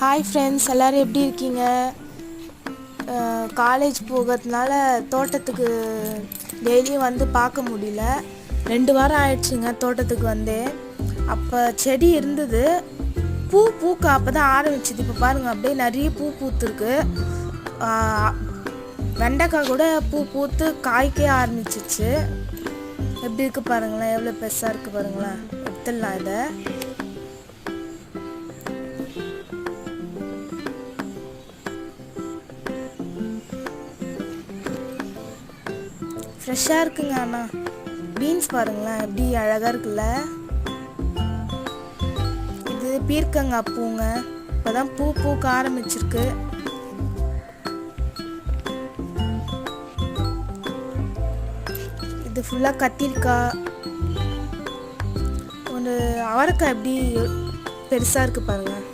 Hi friends, எல்லோரும் எப்படி இருக்கீங்க? காலேஜ் போகிறதுனால தோட்டத்துக்கு டெய்லியும் வந்து பார்க்க முடியல. 2 வாரம் ஆயிடுச்சுங்க தோட்டத்துக்கு வந்து. அப்போ செடி இருந்தது, பூக்க அப்போ தான் ஆரம்பிச்சிது. இப்போ பாருங்கள், அப்படியே நிறைய பூ பூத்துருக்கு. வெண்டைக்காய் கூட பூத்து காய்க்கே ஆரம்பிச்சிச்சு. எப்படி இருக்குது பாருங்களேன், எவ்வளோ பெருசாக இருக்குது பாருங்களேன். எடுத்துடலாம் இதை. ஃப்ரெஷ்ஷாக இருக்குங்க. ஆனால் பீன்ஸ் பாருங்களேன், எப்படி அழகாக இருக்குல்ல. இது பீர்க்கங்காய் பூங்க, இப்போ தான் பூக்க ஆரம்பிச்சிருக்கு. இது ஃபுல்லாக கத்திரிக்காய். ஒரு அவரைக்காய் எப்படி பெருசாக இருக்குது பாருங்கள்.